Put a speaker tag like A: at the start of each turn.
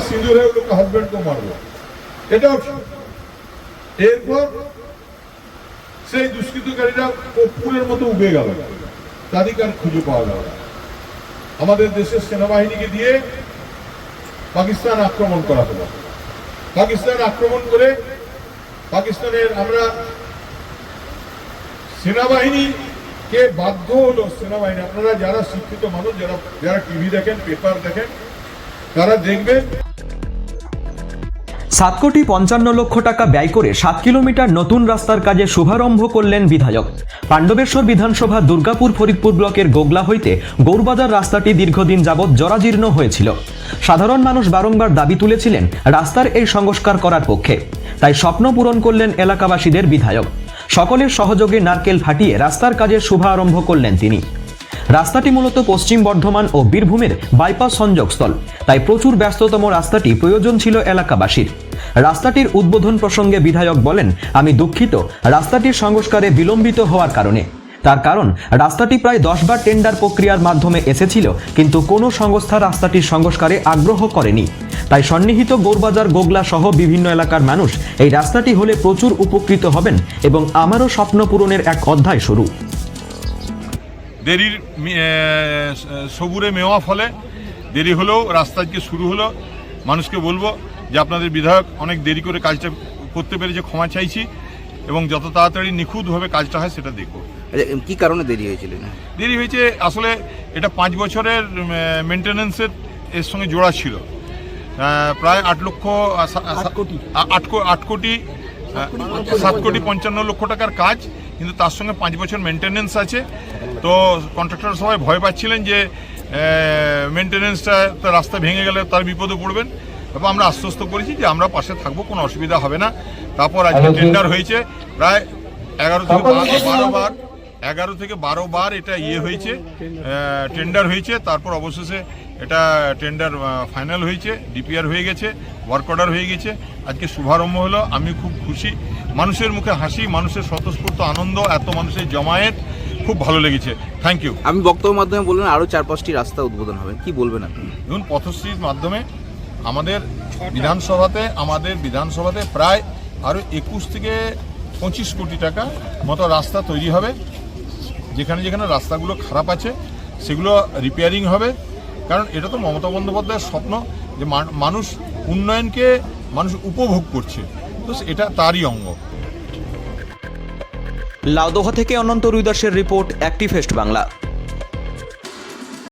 A: সিঁদুর হয়ে লোক হাজবেন্ডকে মারলো, এটাও এরপর সেই দুষ্কৃতকারীরা কর্পূরের মতো উবে গেল, তাদেরকে আর খুঁজে পাওয়া গেল। আমাদের দেশের সেনাবাহিনীকে দিয়ে পাকিস্তান আক্রমণ করা হলো। পাকিস্তান আক্রমণ করে পাকিস্তানের আমরা সেনাবাহিনীকে বাধ্য হলো, সেনাবাহিনী আপনারা যারা শিক্ষিত মানুষ, যারা টিভি দেখেন, পেপার দেখেন, তারা দেখবেন
B: 7,55,00,000 টাকা ব্যয় করে 7 কিলোমিটার নতুন রাস্তার কাজে শুভারম্ভ করলেন বিধায়ক। পাণ্ডবেশ্বর বিধানসভা দুর্গাপুর ফরিদপুর ব্লকের গোগলা হইতে গৌরবাজার রাস্তাটি দীর্ঘদিন যাবৎ জরাজীর্ণ হয়েছিল। সাধারণ মানুষ বারংবার দাবি তুলেছিলেন রাস্তার এই সংস্কার করার পক্ষে, তাই স্বপ্ন পূরণ করলেন এলাকাবাসীদের বিধায়ক। সকলের সহযোগে নারকেল ফাটিয়ে রাস্তার কাজের শুভারম্ভ করলেন তিনি। রাস্তাটি মূলত পশ্চিম বর্ধমান ও বীরভূমের বাইপাস সংযোগস্থল, তাই প্রচুর ব্যস্ততম রাস্তাটি প্রয়োজন ছিল এলাকাবাসীর। রাস্তাটির উদ্বোধন প্রসঙ্গে বিধায়ক বলেন, আমি দুঃখিত রাস্তাটির সংস্কারে বিলম্বিত হওয়ার কারণে। তার কারণ রাস্তাটি প্রায় 10 বার টেন্ডার প্রক্রিয়ার মাধ্যমে এসেছিল, কিন্তু কোনো সংস্থা রাস্তাটির সংস্কারে আগ্রহ করেনি। তাই সন্নিহিত গৌরবাজার, গোগলা সহ বিভিন্ন এলাকার মানুষ এই রাস্তাটি হলে প্রচুর উপকৃত হবেন এবং আমারও স্বপ্ন পূরণের এক অধ্যায় শুরু।
A: দেরির সবুরে মেওয়া ফলে দেরি হলেও রাস্তা আজকে শুরু হলো। মানুষকে বলবো যে আপনাদের বিধায়ক অনেক দেরি করে কাজটা করতে পেরেছে, ক্ষমা চাইছি, এবং যত তাড়াতাড়ি নিখুঁতভাবে কাজটা হয় সেটা দেখবো।
C: কি কারণে দেরি হয়েছিল?
A: দেরি হয়েছে আসলে এটা 5 বছরের মেনটেন্যান্সের এর সঙ্গে জোড়া ছিল। প্রায় 7,55,00,000 টাকার কাজ, কিন্তু তার সঙ্গে 5 বছর মেনটেন্যান্স আছে। তো কন্ট্রাক্টর সবাই ভয় পাচ্ছিলেন যে মেনটেন্যান্সটা রাস্তা ভেঙে গেলে তার বিপদে পড়বেন। এবং আমরা আশ্বস্ত করেছি যে আমরা পাশে থাকবো, কোনো অসুবিধা হবে না। তারপর আজকে টেন্ডার হয়েছে প্রায় 11 থেকে 12 বার এটা হয়েছে, টেন্ডার হয়েছে। তারপর অবশেষে এটা টেন্ডার ফাইনাল হয়েছে, ডিপিআর হয়ে গেছে, ওয়ার্ক অর্ডার হয়ে গেছে। আজকে শুভারম্ভ হলো, আমি খুব খুশি। মানুষের মুখে হাসি, মানুষের স্বতঃস্ফূর্ত আনন্দ, এত মানুষের জমায়েত, খুব ভালো লেগেছে। Thank you.
C: আমি বক্তব্যের মাধ্যমে বললেন আরও 4-5টি রাস্তা উদ্বোধন হবে, কি বলবেন আপনি?
A: দেখুন, পথশ্রীর মাধ্যমে আমাদের বিধানসভাতে প্রায় আরও 21 থেকে 25 কোটি টাকা মতো রাস্তা তৈরি হবে। যেখানে যেখানে রাস্তাগুলো খারাপ আছে সেগুলো রিপেয়ারিং হবে। কারণ এটা তো মমতা বন্দ্যোপাধ্যায়ের স্বপ্ন যে মানুষ উন্নয়নকে মানুষ উপভোগ করছে, তো এটা তারই অঙ্গ।
B: লাউদোহা থেকে অনন্ত রুইদাসের রিপোর্ট, অ্যাক্টিভেস্ট বাংলা।